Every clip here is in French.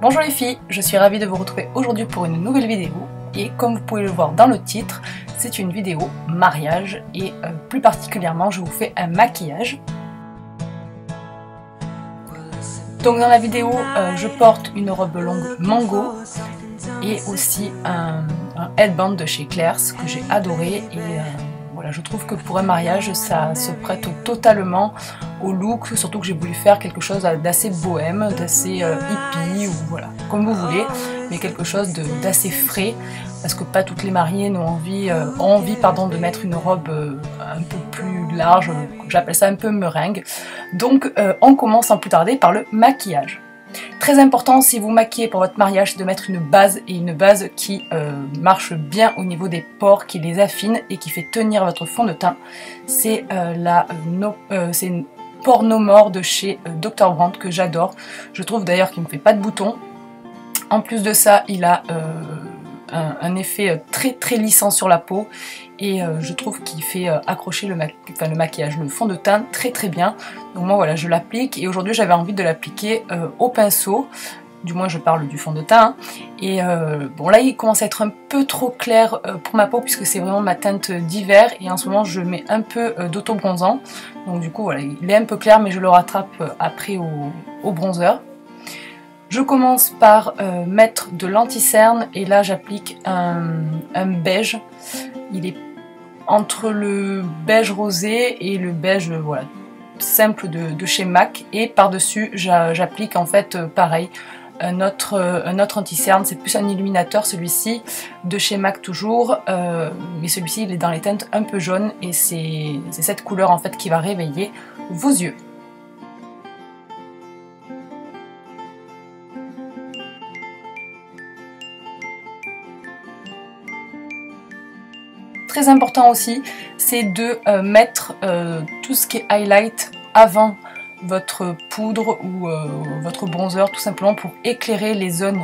Bonjour les filles, je suis ravie de vous retrouver aujourd'hui pour une nouvelle vidéo et comme vous pouvez le voir dans le titre, c'est une vidéo mariage et plus particulièrement je vous fais un maquillage. Donc dans la vidéo, je porte une robe longue mango et aussi un headband de chez Claire's que j'ai adoré et voilà, je trouve que pour un mariage ça se prête totalement au look, surtout que j'ai voulu faire quelque chose d'assez bohème, d'assez hippie ou voilà, comme vous voulez, mais quelque chose d'assez frais parce que pas toutes les mariées ont envie de mettre une robe un peu plus large, j'appelle ça un peu meringue. Donc on commence sans plus tarder par le maquillage. Très important si vous maquillez pour votre mariage, c'est de mettre une base et une base qui marche bien au niveau des pores, qui les affine et qui fait tenir votre fond de teint. C'est une Pore No More de chez Dr. Brandt que j'adore. Je trouve d'ailleurs qu'il ne me fait pas de boutons. En plus de ça, il a un effet très lissant sur la peau et je trouve qu'il fait accrocher le maquillage, le fond de teint très bien. Donc moi voilà, je l'applique et aujourd'hui j'avais envie de l'appliquer au pinceau, du moins je parle du fond de teint. Et bon là il commence à être un peu trop clair pour ma peau puisque c'est vraiment ma teinte d'hiver et en ce moment je mets un peu d'auto-bronzant. Donc du coup voilà, il est un peu clair mais je le rattrape après au bronzer. Je commence par mettre de l'anti-cerne et là j'applique un beige. Il est entre le beige rosé et le beige voilà, simple de chez MAC et par-dessus j'applique en fait pareil un autre anti-cerne, c'est plus un illuminateur celui-ci de chez MAC toujours, mais celui-ci il est dans les teintes un peu jaunes et c'est cette couleur en fait qui va réveiller vos yeux. Très important aussi, c'est de mettre tout ce qui est highlight avant votre poudre ou votre bronzer, tout simplement pour éclairer les zones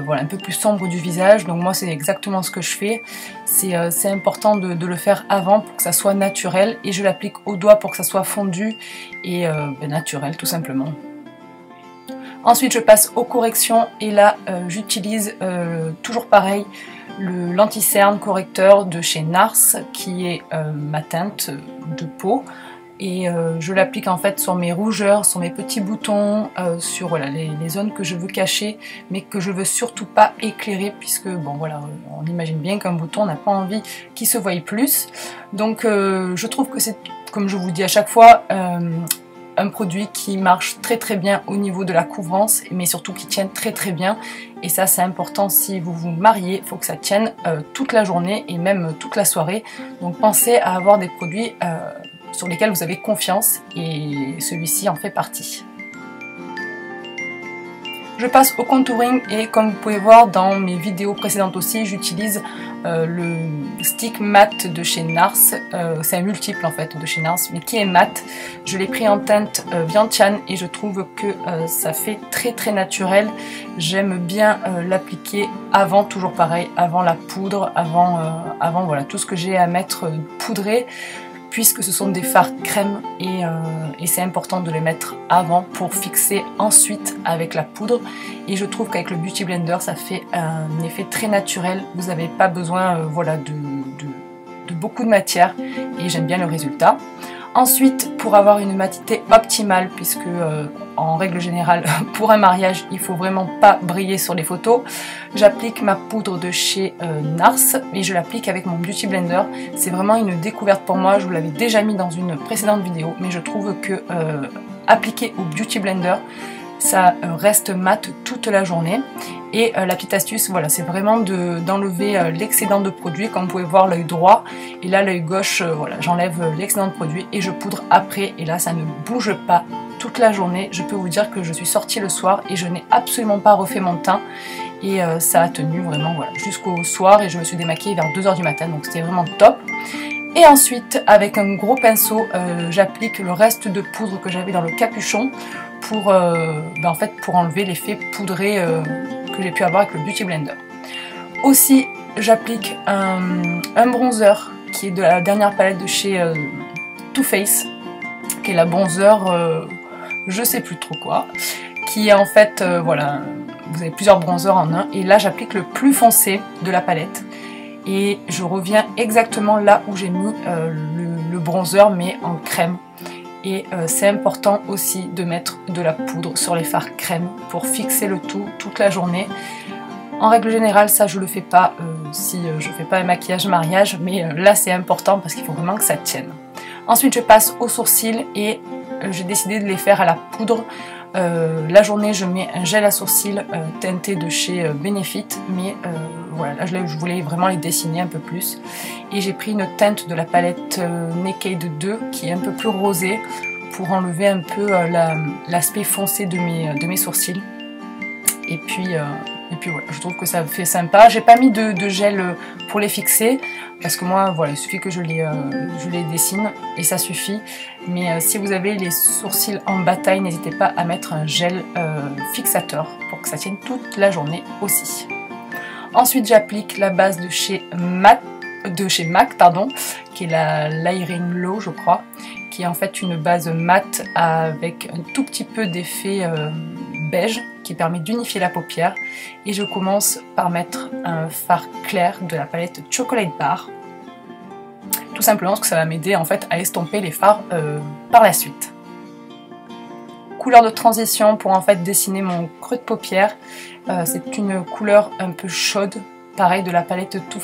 voilà, un peu plus sombres du visage. Donc moi c'est exactement ce que je fais, c'est important de le faire avant pour que ça soit naturel et je l'applique au doigt pour que ça soit fondu et naturel tout simplement. Ensuite je passe aux corrections et là j'utilise toujours pareil l'anti-cerne correcteur de chez NARS qui est ma teinte de peau et je l'applique en fait sur mes rougeurs, sur mes petits boutons, sur voilà, les zones que je veux cacher mais que je veux surtout pas éclairer puisque bon voilà, on imagine bien qu'un bouton on n'a pas envie qu'il se voie plus. Donc je trouve que c'est, comme je vous dis à chaque fois, un produit qui marche très bien au niveau de la couvrance mais surtout qui tienne très bien et ça c'est important si vous vous mariez, il faut que ça tienne toute la journée et même toute la soirée, donc pensez à avoir des produits sur lesquels vous avez confiance et celui-ci en fait partie. Je passe au contouring et comme vous pouvez voir dans mes vidéos précédentes aussi, j'utilise le stick mat de chez NARS, c'est un multiple en fait de chez NARS mais qui est mat. Je l'ai pris en teinte Vientiane et je trouve que ça fait très naturel. J'aime bien l'appliquer avant, toujours pareil, avant la poudre, avant voilà, tout ce que j'ai à mettre poudré, puisque ce sont des fards crème et c'est important de les mettre avant pour fixer ensuite avec la poudre. Et je trouve qu'avec le Beauty Blender ça fait un effet très naturel, vous n'avez pas besoin voilà, de beaucoup de matière et j'aime bien le résultat. Ensuite, pour avoir une matité optimale, puisque en règle générale pour un mariage il faut vraiment pas briller sur les photos, j'applique ma poudre de chez NARS et je l'applique avec mon Beauty Blender. C'est vraiment une découverte pour moi, je vous l'avais déjà mis dans une précédente vidéo, mais je trouve que appliquer au Beauty Blender ça reste mat toute la journée. Et la petite astuce, voilà, c'est vraiment d'enlever l'excédent de produit. Comme vous pouvez voir, l'œil droit et là l'œil gauche, voilà, j'enlève l'excédent de produit et je poudre après. Et là, ça ne bouge pas toute la journée. Je peux vous dire que je suis sortie le soir et je n'ai absolument pas refait mon teint. Et ça a tenu vraiment voilà, jusqu'au soir et je me suis démaquillée vers 2 h du matin. Donc c'était vraiment top. Et ensuite, avec un gros pinceau, j'applique le reste de poudre que j'avais dans le capuchon pour, en fait, pour enlever l'effet poudré que j'ai pu avoir avec le Beauty Blender. Aussi, j'applique un bronzer qui est de la dernière palette de chez Too Faced, qui est la bronzer je sais plus trop quoi, qui est en fait voilà, vous avez plusieurs bronzers en un. Et là j'applique le plus foncé de la palette. Et je reviens exactement là où j'ai mis le bronzer mais en crème. Et c'est important aussi de mettre de la poudre sur les fards crème pour fixer le tout toute la journée. En règle générale, ça je le fais pas si je fais pas un maquillage mariage, mais là c'est important parce qu'il faut vraiment que ça tienne. Ensuite je passe aux sourcils et j'ai décidé de les faire à la poudre. La journée je mets un gel à sourcils teinté de chez Benefit, mais voilà, là je voulais vraiment les dessiner un peu plus. Et j'ai pris une teinte de la palette Naked 2 qui est un peu plus rosée pour enlever un peu l'aspect foncé de mes sourcils. Et puis voilà, je trouve que ça fait sympa. J'ai pas mis de gel pour les fixer parce que moi, voilà, il suffit que je les dessine et ça suffit. Mais si vous avez les sourcils en bataille, n'hésitez pas à mettre un gel fixateur pour que ça tienne toute la journée aussi. Ensuite, j'applique la base de chez MAC, qui est la Layering Low, je crois, qui est en fait une base mat avec un tout petit peu d'effet beige qui permet d'unifier la paupière. Et je commence par mettre un fard clair de la palette Chocolate Bar, tout simplement parce que ça va m'aider en fait à estomper les fards par la suite. Couleur de transition pour en fait dessiner mon creux de paupière. C'est une couleur un peu chaude, pareil de la palette Too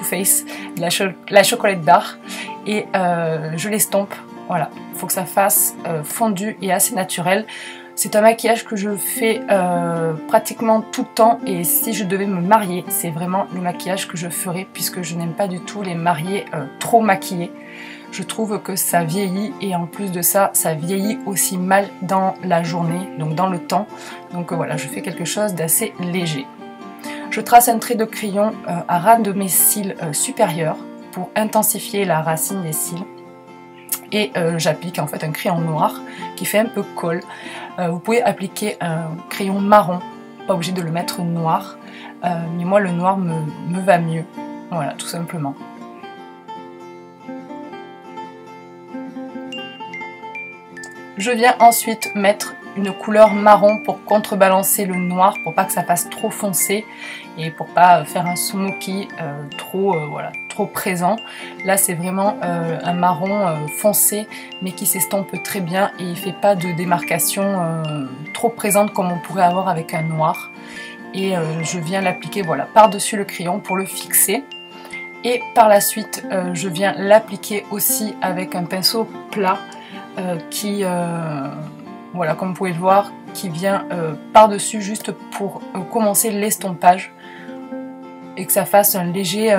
Faced, la Chocolate Bar, et je l'estompe. Voilà, il faut que ça fasse fondu et assez naturel. C'est un maquillage que je fais pratiquement tout le temps, et si je devais me marier, c'est vraiment le maquillage que je ferais puisque je n'aime pas du tout les mariés trop maquillés. Je trouve que ça vieillit et en plus de ça, ça vieillit aussi mal dans la journée, donc dans le temps. Donc voilà, je fais quelque chose d'assez léger. Je trace un trait de crayon à ras de mes cils supérieurs pour intensifier la racine des cils. Et j'applique en fait un crayon noir qui fait un peu colle. Vous pouvez appliquer un crayon marron, pas obligé de le mettre noir, mais moi le noir me va mieux. Voilà, tout simplement. Je viens ensuite mettre une couleur marron pour contrebalancer le noir, pour pas que ça fasse trop foncé et pour pas faire un smoky trop présent. Là c'est vraiment un marron foncé mais qui s'estompe très bien et il fait pas de démarcation trop présente comme on pourrait avoir avec un noir. Et je viens l'appliquer voilà, par-dessus le crayon pour le fixer. Et par la suite je viens l'appliquer aussi avec un pinceau plat qui, voilà, comme vous pouvez le voir, qui vient par-dessus juste pour commencer l'estompage et que ça fasse un léger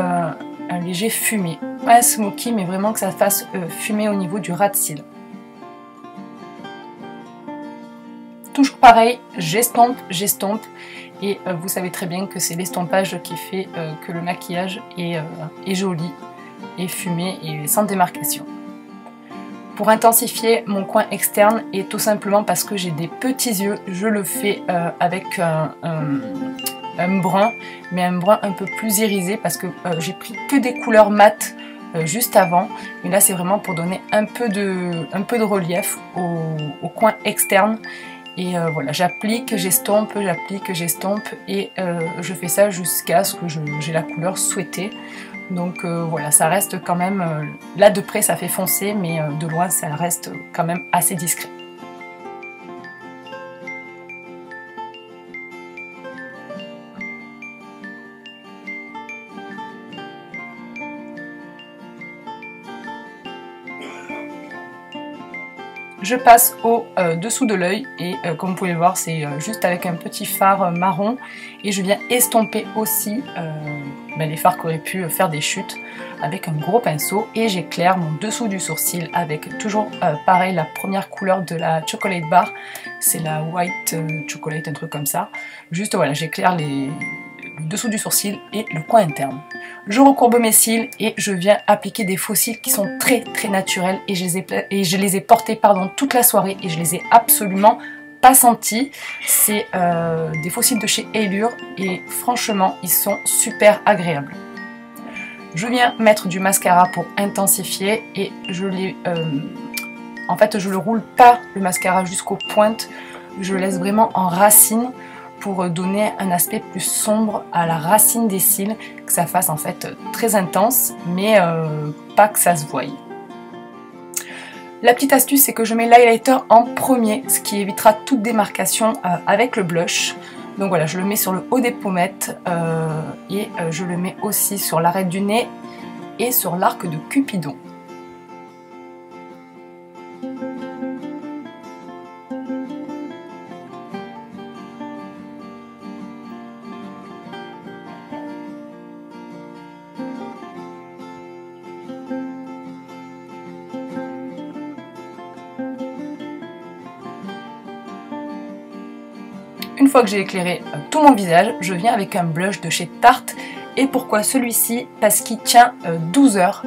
fumé. Pas un smoky, mais vraiment que ça fasse fumer au niveau du ras de cils. Toujours pareil, j'estompe, et vous savez très bien que c'est l'estompage qui fait que le maquillage est joli, et fumé et sans démarcation. Pour intensifier mon coin externe, et tout simplement parce que j'ai des petits yeux, je le fais avec un brun, mais un brun un peu plus irisé parce que j'ai pris que des couleurs mates juste avant. Mais là c'est vraiment pour donner un peu de relief au coin externe. Et voilà, j'applique, j'estompe, et je fais ça jusqu'à ce que j'ai la couleur souhaitée. Donc voilà, ça reste quand même, là de près ça fait foncé, mais de loin ça reste quand même assez discret. Je passe au dessous de l'œil et comme vous pouvez le voir, c'est juste avec un petit fard marron, et je viens estomper aussi les fards qui auraient pu faire des chutes avec un gros pinceau, et j'éclaire mon dessous du sourcil avec toujours pareil la première couleur de la Chocolate Bar, c'est la White Chocolate, un truc comme ça. Juste voilà, j'éclaire le dessous du sourcil et le coin interne. Je recourbe mes cils et je viens appliquer des faux cils qui sont très naturels, et je les ai portés toute la soirée et je les ai absolument pas sentis. C'est des faux cils de chez Allure et franchement ils sont super agréables. Je viens mettre du mascara pour intensifier, et en fait je le roule pas le mascara jusqu'aux pointes, je le laisse vraiment en racine pour donner un aspect plus sombre à la racine des cils, que ça fasse en fait très intense, mais pas que ça se voie. La petite astuce, c'est que je mets l'highlighter en premier, ce qui évitera toute démarcation avec le blush. Donc voilà, je le mets sur le haut des pommettes et je le mets aussi sur l'arête du nez et sur l'arc de Cupidon. Une fois que j'ai éclairé tout mon visage, je viens avec un blush de chez Tarte. Et pourquoi celui-ci? Parce qu'il tient 12 heures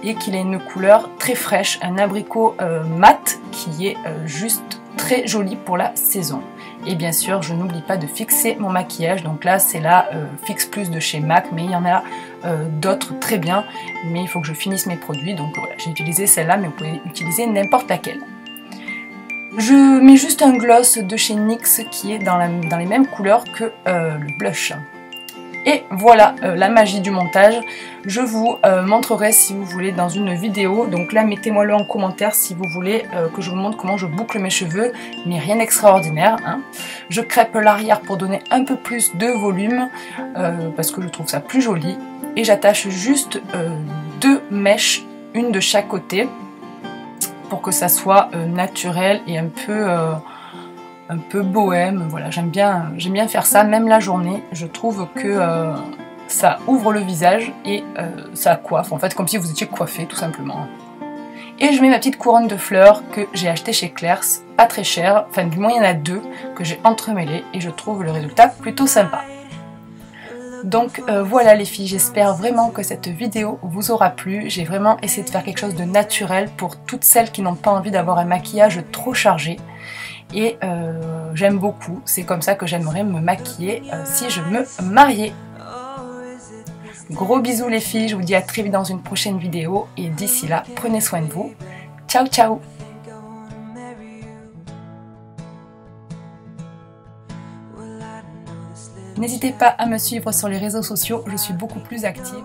et qu'il a une couleur très fraîche, un abricot mat qui est juste très joli pour la saison. Et bien sûr, je n'oublie pas de fixer mon maquillage. Donc là, c'est la Fix Plus de chez MAC, mais il y en a d'autres très bien. Mais il faut que je finisse mes produits. Donc voilà, j'ai utilisé celle-là, mais vous pouvez utiliser n'importe laquelle. Je mets juste un gloss de chez NYX qui est dans les mêmes couleurs que le blush. Et voilà la magie du montage. Je vous montrerai si vous voulez dans une vidéo. Donc là, mettez-moi-le en commentaire si vous voulez que je vous montre comment je boucle mes cheveux. Mais rien d'extraordinaire, hein. Je crêpe l'arrière pour donner un peu plus de volume parce que je trouve ça plus joli. Et j'attache juste 2 mèches, une de chaque côté, pour que ça soit naturel et un peu bohème. Voilà, j'aime bien faire ça, même la journée. Je trouve que ça ouvre le visage et ça coiffe, en fait comme si vous étiez coiffé tout simplement. Et je mets ma petite couronne de fleurs que j'ai achetée chez Claire's, pas très chère, enfin du moins il y en a 2 que j'ai entremêlées et je trouve le résultat plutôt sympa. Donc voilà les filles, j'espère vraiment que cette vidéo vous aura plu. J'ai vraiment essayé de faire quelque chose de naturel pour toutes celles qui n'ont pas envie d'avoir un maquillage trop chargé. Et j'aime beaucoup, c'est comme ça que j'aimerais me maquiller si je me mariais. Gros bisous les filles, je vous dis à très vite dans une prochaine vidéo. Et d'ici là, prenez soin de vous. Ciao ciao! N'hésitez pas à me suivre sur les réseaux sociaux, je suis beaucoup plus active.